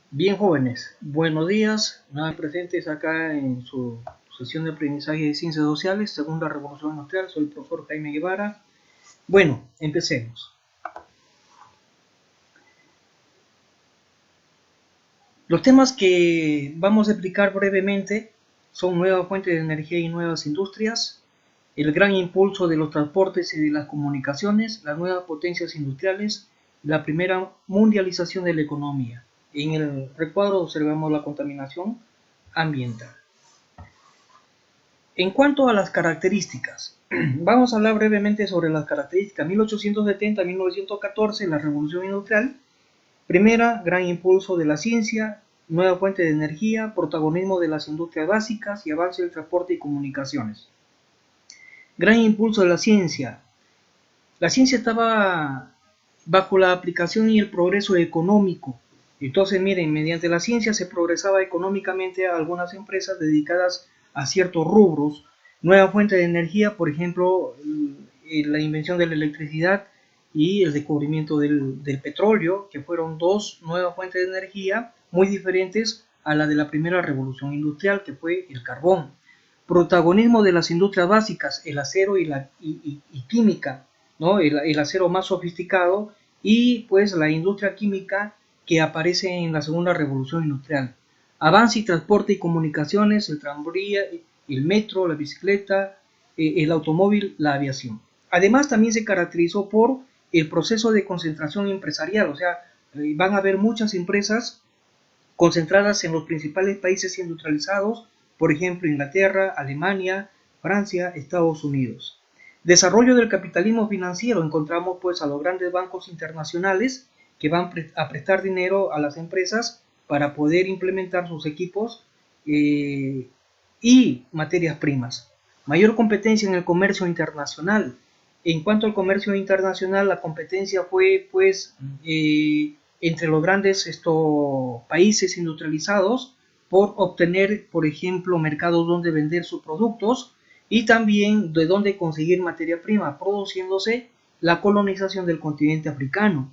Bien, jóvenes, buenos días, nada presentes acá en su sesión de aprendizaje de ciencias sociales, segunda revolución industrial. Soy el profesor Jaime Guevara. Bueno, empecemos. Los temas que vamos a explicar brevemente son nuevas fuentes de energía y nuevas industrias, el gran impulso de los transportes y de las comunicaciones, las nuevas potencias industriales, la primera mundialización de la economía. En el recuadro observamos la contaminación ambiental. En cuanto a las características, vamos a hablar brevemente sobre las características. 1870-1914, la revolución industrial. Primera, gran impulso de la ciencia, nueva fuente de energía, protagonismo de las industrias básicas y avance del transporte y comunicaciones. Gran impulso de la ciencia. La ciencia estaba bajo la aplicación y el progreso económico. Entonces, miren, mediante la ciencia se progresaba económicamente a algunas empresas dedicadas a ciertos rubros. Nueva fuente de energía, por ejemplo, la invención de la electricidad y el descubrimiento del petróleo, que fueron dos nuevas fuentes de energía muy diferentes a la de la primera revolución industrial, que fue el carbón. Protagonismo de las industrias básicas, el acero y química, ¿no? El acero más sofisticado, y pues la industria química que aparece en la segunda revolución industrial. Avance y transporte y comunicaciones, el tranvía, el metro, la bicicleta, el automóvil, la aviación. Además, también se caracterizó por el proceso de concentración empresarial, o sea, van a haber muchas empresas concentradas en los principales países industrializados, por ejemplo, Inglaterra, Alemania, Francia, Estados Unidos. Desarrollo del capitalismo financiero. Encontramos pues a los grandes bancos internacionales que van a prestar dinero a las empresas para poder implementar sus equipos y materias primas. Mayor competencia en el comercio internacional. En cuanto al comercio internacional, la competencia fue pues entre los grandes países industrializados por obtener, por ejemplo, mercados donde vender sus productos y también de dónde conseguir materia prima, produciéndose la colonización del continente africano.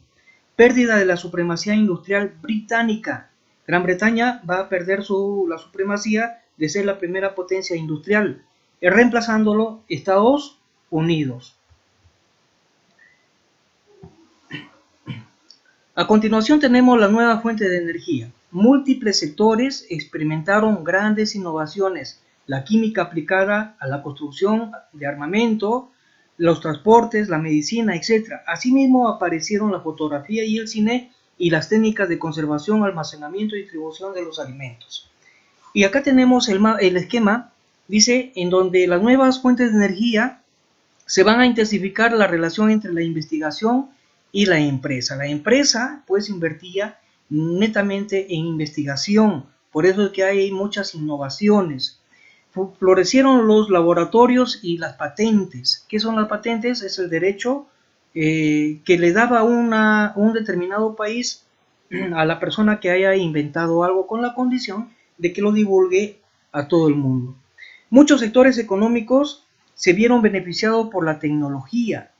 Pérdida de la supremacía industrial británica. Gran Bretaña va a perder la supremacía de ser la primera potencia industrial, reemplazándolo Estados Unidos. A continuación tenemos la nueva fuente de energía. Múltiples sectores experimentaron grandes innovaciones. La química aplicada a la construcción de armamento, los transportes, la medicina, etc. Asimismo aparecieron la fotografía y el cine y las técnicas de conservación, almacenamiento y distribución de los alimentos. Y acá tenemos el esquema, dice, en donde las nuevas fuentes de energía se van a intensificar la relación entre la investigación y la empresa. La empresa pues invertía netamente en investigación, por eso es que hay muchas innovaciones. Florecieron los laboratorios y las patentes. ¿Qué son las patentes? Es el derecho que le daba un determinado país a la persona que haya inventado algo con la condición de que lo divulgue a todo el mundo. Muchos sectores económicos se vieron beneficiados por la tecnología.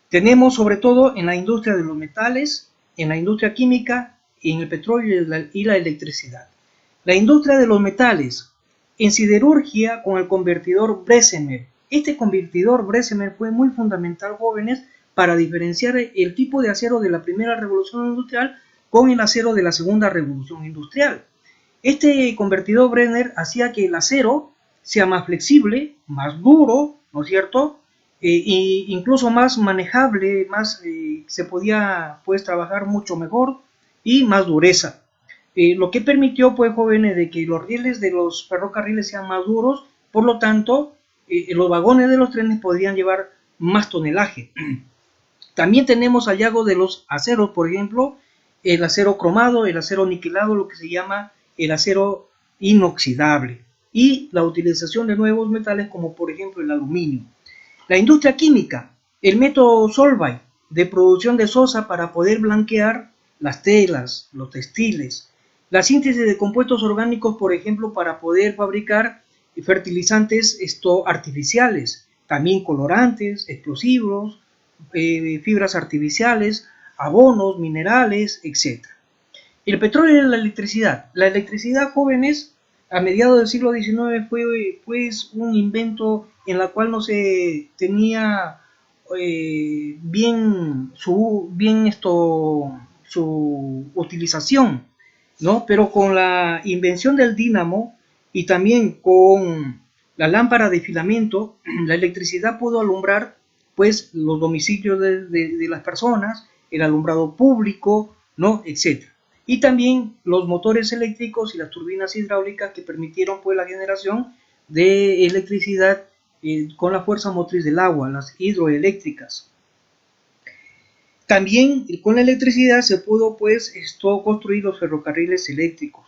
Tenemos sobre todo en la industria de los metales, en la industria química, en el petróleo y la electricidad. La industria de los metales, en siderurgia con el convertidor Bressemer. Este convertidor Bressemer fue muy fundamental, jóvenes, para diferenciar el tipo de acero de la primera revolución industrial con el acero de la segunda revolución industrial. Este convertidor Bressemer hacía que el acero sea más flexible, más duro, ¿no es cierto? E incluso más manejable, se podía pues trabajar mucho mejor y más dureza. Lo que permitió pues, jóvenes, de que los rieles de los ferrocarriles sean más duros, por lo tanto los vagones de los trenes podrían llevar más tonelaje. También tenemos hallazgos de los aceros, por ejemplo, el acero cromado, el acero niquelado, lo que se llama el acero inoxidable, y la utilización de nuevos metales como por ejemplo el aluminio. La industria química, el método Solvay de producción de sosa para poder blanquear las telas, los textiles. La síntesis de compuestos orgánicos, por ejemplo, para poder fabricar fertilizantes artificiales, también colorantes, explosivos, fibras artificiales, abonos, minerales, etc. El petróleo y la electricidad. La electricidad, jóvenes, a mediados del siglo XIX fue pues un invento en la cual no se tenía su utilización, ¿no? Pero con la invención del dínamo y también con la lámpara de filamento, la electricidad pudo alumbrar pues los domicilios de las personas, el alumbrado público, ¿no? Etcétera. Y también los motores eléctricos y las turbinas hidráulicas que permitieron pues la generación de electricidad con la fuerza motriz del agua, las hidroeléctricas. También con la electricidad se pudo pues construir los ferrocarriles eléctricos.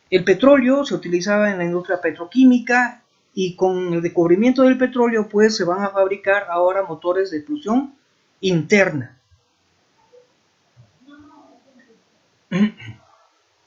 El petróleo se utilizaba en la industria petroquímica y con el descubrimiento del petróleo pues se van a fabricar ahora motores de explosión interna.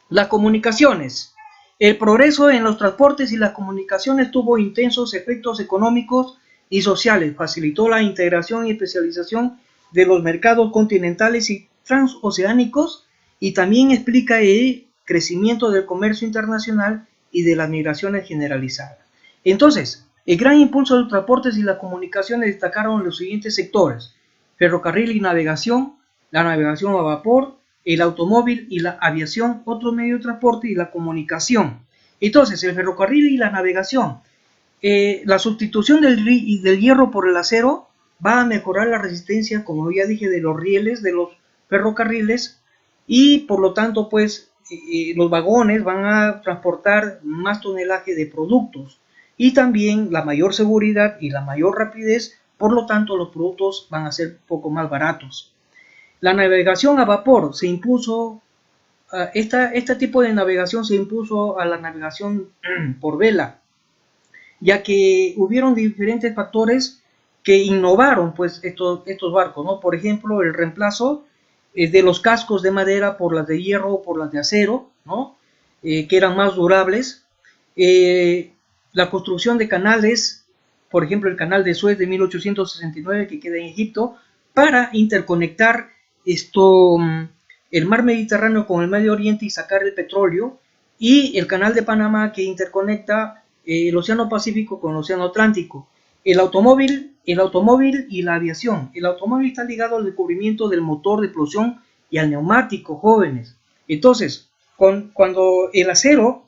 Las comunicaciones. El progreso en los transportes y las comunicaciones tuvo intensos efectos económicos y sociales, facilitó la integración y especialización de los mercados continentales y transoceánicos y también explica el crecimiento del comercio internacional y de las migraciones generalizadas. Entonces, el gran impulso de los transportes y las comunicaciones destacaron los siguientes sectores: ferrocarril y navegación, la navegación a vapor, el automóvil y la aviación, otro medio de transporte y la comunicación. Entonces, el ferrocarril y la navegación. La sustitución del hierro por el acero va a mejorar la resistencia, como ya dije, de los rieles de los ferrocarriles y por lo tanto, pues, los vagones van a transportar más tonelaje de productos y también la mayor seguridad y la mayor rapidez, por lo tanto, los productos van a ser un poco más baratos. La navegación a vapor se impuso, este tipo de navegación se impuso a la navegación por vela, ya que hubieron diferentes factores que innovaron pues estos barcos, ¿no? Por ejemplo, el reemplazo de los cascos de madera por las de hierro o por las de acero, ¿no? Que eran más durables. La construcción de canales, por ejemplo, el canal de Suez de 1869 que queda en Egipto, para interconectar el mar Mediterráneo con el Medio Oriente y sacar el petróleo, y el canal de Panamá que interconecta el Océano Pacífico con el Océano Atlántico. El automóvil y la aviación. El automóvil está ligado al descubrimiento del motor de explosión y al neumático, jóvenes. Entonces, cuando el acero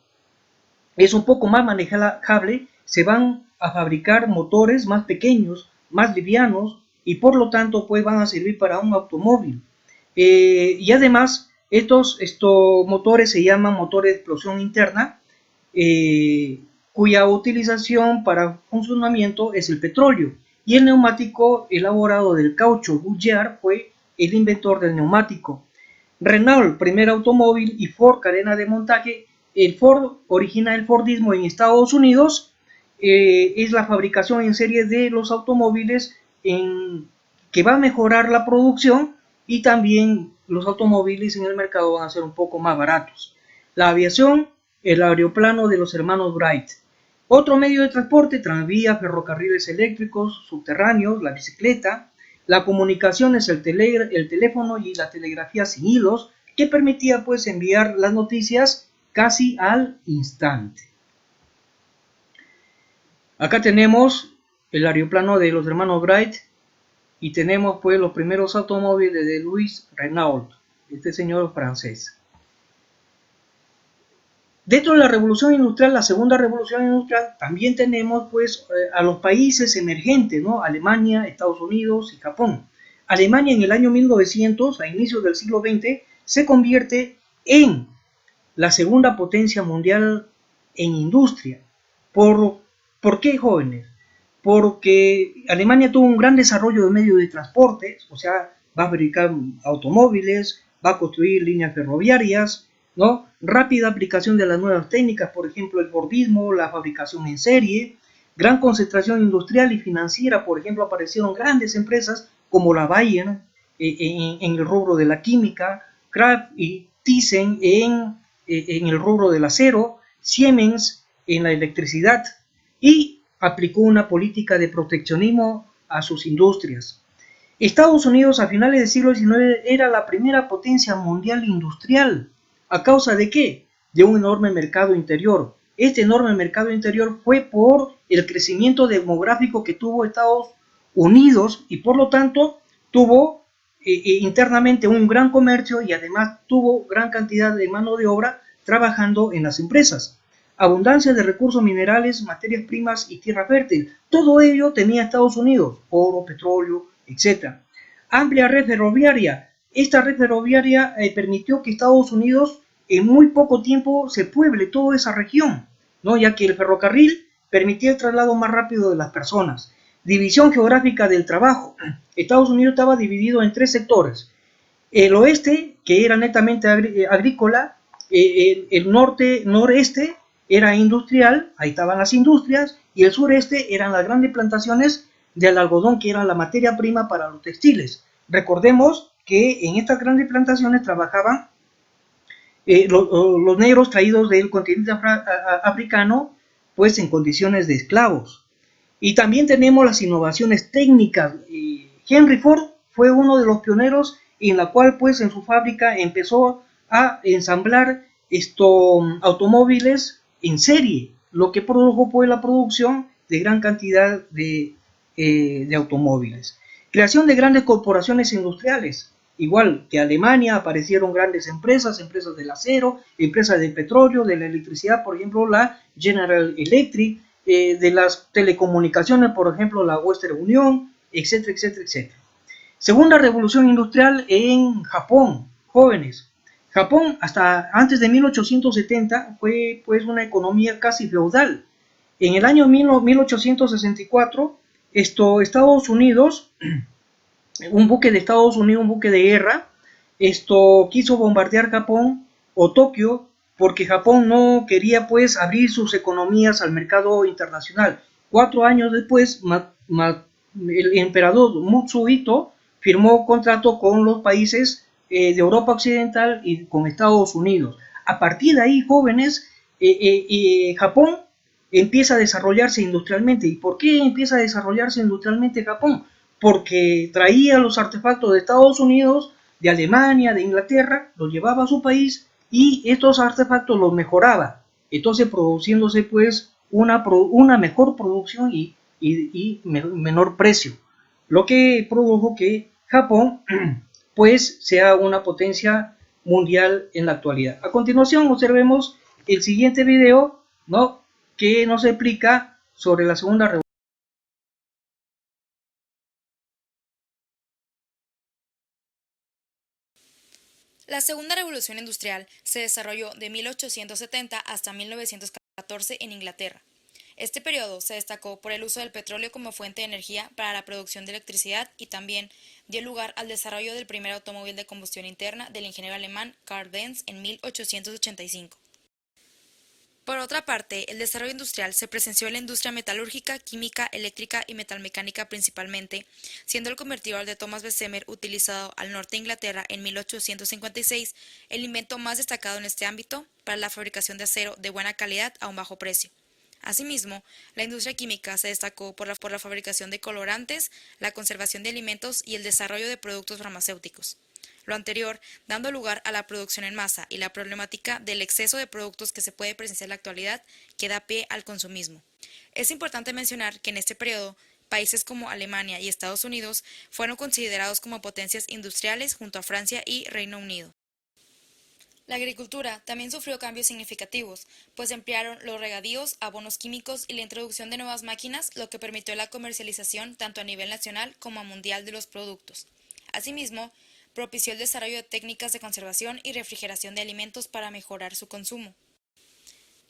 es un poco más manejable, se van a fabricar motores más pequeños, más livianos, y por lo tanto pues van a servir para un automóvil. Y además estos motores se llaman motores de explosión interna, cuya utilización para funcionamiento es el petróleo, y el neumático elaborado del caucho. Goodyear fue el inventor del neumático. Renault, primer automóvil, y Ford, cadena de montaje. El Ford origina el Fordismo en Estados Unidos, es la fabricación en serie de los automóviles que va a mejorar la producción, y también los automóviles en el mercado van a ser un poco más baratos. La aviación, el aeroplano de los hermanos Wright. Otro medio de transporte: tranvía, ferrocarriles eléctricos, subterráneos, la bicicleta. La comunicación es el teléfono y la telegrafía sin hilos, que permitía pues enviar las noticias casi al instante. Acá tenemos el aeroplano de los hermanos Wright y tenemos pues los primeros automóviles de Louis Renault, este señor francés. Dentro de la revolución industrial, la segunda revolución industrial, también tenemos pues a los países emergentes, ¿no? Alemania, Estados Unidos y Japón. Alemania en el año 1900, a inicios del siglo XX, se convierte en la segunda potencia mundial en industria. ¿Por qué, jóvenes? Porque Alemania tuvo un gran desarrollo de medios de transporte, o sea, va a fabricar automóviles, va a construir líneas ferroviarias, ¿no? Rápida aplicación de las nuevas técnicas, por ejemplo, el Fordismo, la fabricación en serie, gran concentración industrial y financiera. Por ejemplo, aparecieron grandes empresas como la Bayer en el rubro de la química, Kraft y Thyssen en el rubro del acero, Siemens en la electricidad, y aplicó una política de proteccionismo a sus industrias. Estados Unidos a finales del siglo XIX era la primera potencia mundial industrial, ¿A causa de qué? De un enorme mercado interior. Este enorme mercado interior fue por el crecimiento demográfico que tuvo Estados Unidos y por lo tanto tuvo internamente un gran comercio y además tuvo gran cantidad de mano de obra trabajando en las empresas. Abundancia de recursos minerales, materias primas y tierra fértil. Todo ello tenía Estados Unidos, oro, petróleo, etc. Amplia red ferroviaria. Esta red ferroviaria permitió que Estados Unidos en muy poco tiempo se pueble toda esa región, ¿no? Ya que el ferrocarril permitía el traslado más rápido de las personas. División geográfica del trabajo. Estados Unidos estaba dividido en tres sectores. El oeste, que era netamente agrícola, el noreste era industrial, ahí estaban las industrias, y el sureste eran las grandes plantaciones del algodón, que era la materia prima para los textiles. Recordemos que en estas grandes plantaciones trabajaban los negros traídos del continente africano, pues en condiciones de esclavos. Y también tenemos las innovaciones técnicas. Henry Ford fue uno de los pioneros en la cual pues en su fábrica empezó a ensamblar automóviles en serie, lo que produjo pues la producción de gran cantidad de automóviles. Creación de grandes corporaciones industriales. Igual que Alemania aparecieron grandes empresas, empresas del acero, empresas del petróleo, de la electricidad, por ejemplo la General Electric, de las telecomunicaciones, por ejemplo la Western Union, etcétera, etcétera, etcétera. Segunda revolución industrial en Japón, jóvenes. Japón hasta antes de 1870 fue pues una economía casi feudal. En el año 1864, Estados Unidos, un buque de Estados Unidos, un buque de guerra, quiso bombardear Japón o Tokio porque Japón no quería pues abrir sus economías al mercado internacional. 4 años después, el emperador Mutsuhito firmó contrato con los países de Europa Occidental y con Estados Unidos. A partir de ahí, jóvenes, Japón empieza a desarrollarse industrialmente. ¿Y por qué empieza a desarrollarse industrialmente Japón? Porque traía los artefactos de Estados Unidos, de Alemania, de Inglaterra, los llevaba a su país y estos artefactos los mejoraba. Entonces produciéndose pues una mejor producción y menor precio. Lo que produjo que Japón pues sea una potencia mundial en la actualidad. A continuación observemos el siguiente video, ¿no?, que nos explica sobre la segunda revolución. La segunda revolución industrial se desarrolló de 1870 hasta 1914 en Inglaterra. Este periodo se destacó por el uso del petróleo como fuente de energía para la producción de electricidad y también dio lugar al desarrollo del primer automóvil de combustión interna del ingeniero alemán Karl Benz en 1885. Por otra parte, el desarrollo industrial se presenció en la industria metalúrgica, química, eléctrica y metalmecánica principalmente, siendo el convertidor de Thomas Bessemer utilizado al norte de Inglaterra en 1856 el invento más destacado en este ámbito para la fabricación de acero de buena calidad a un bajo precio. Asimismo, la industria química se destacó por la fabricación de colorantes, la conservación de alimentos y el desarrollo de productos farmacéuticos. Lo anterior, dando lugar a la producción en masa y la problemática del exceso de productos que se puede presenciar en la actualidad, que da pie al consumismo. Es importante mencionar que en este periodo, países como Alemania y Estados Unidos fueron considerados como potencias industriales junto a Francia y Reino Unido. La agricultura también sufrió cambios significativos, pues emplearon los regadíos, abonos químicos y la introducción de nuevas máquinas, lo que permitió la comercialización tanto a nivel nacional como a mundial de los productos. Asimismo, propició el desarrollo de técnicas de conservación y refrigeración de alimentos para mejorar su consumo.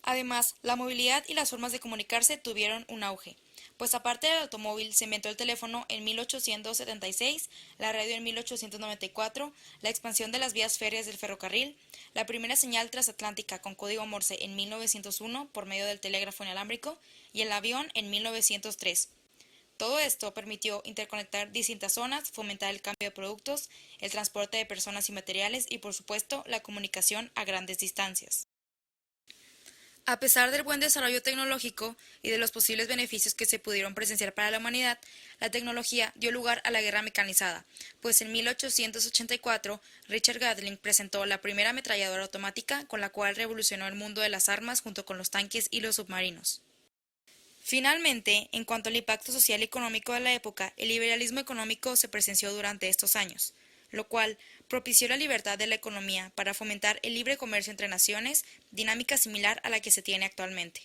Además, la movilidad y las formas de comunicarse tuvieron un auge, pues aparte del automóvil se inventó el teléfono en 1876, la radio en 1894, la expansión de las vías férreas del ferrocarril, la primera señal transatlántica con código Morse en 1901 por medio del telégrafo inalámbrico y el avión en 1903. Todo esto permitió interconectar distintas zonas, fomentar el cambio de productos, el transporte de personas y materiales y, por supuesto, la comunicación a grandes distancias. A pesar del buen desarrollo tecnológico y de los posibles beneficios que se pudieron presenciar para la humanidad, la tecnología dio lugar a la guerra mecanizada, pues en 1884 Richard Gatling presentó la primera ametralladora automática con la cual revolucionó el mundo de las armas junto con los tanques y los submarinos. Finalmente, en cuanto al impacto social y económico de la época, el liberalismo económico se presenció durante estos años, lo cual propició la libertad de la economía para fomentar el libre comercio entre naciones, dinámica similar a la que se tiene actualmente.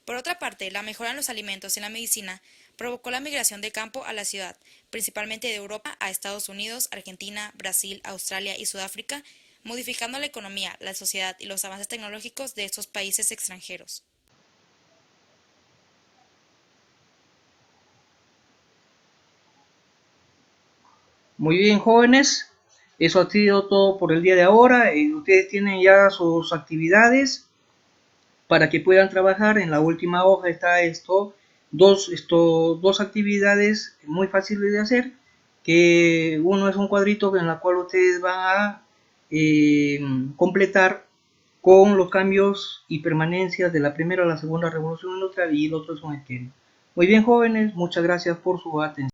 Por otra parte, la mejora en los alimentos y en la medicina provocó la migración de campo a la ciudad, principalmente de Europa a Estados Unidos, Argentina, Brasil, Australia y Sudáfrica, modificando la economía, la sociedad y los avances tecnológicos de estos países extranjeros. Muy bien, jóvenes, eso ha sido todo por el día de ahora. Ustedes tienen ya sus actividades para que puedan trabajar. En la última hoja está dos actividades muy fáciles de hacer, que uno es un cuadrito en el cual ustedes van a completar con los cambios y permanencias de la primera a la segunda revolución industrial, y el otro es un esquema. Muy bien, jóvenes, muchas gracias por su atención.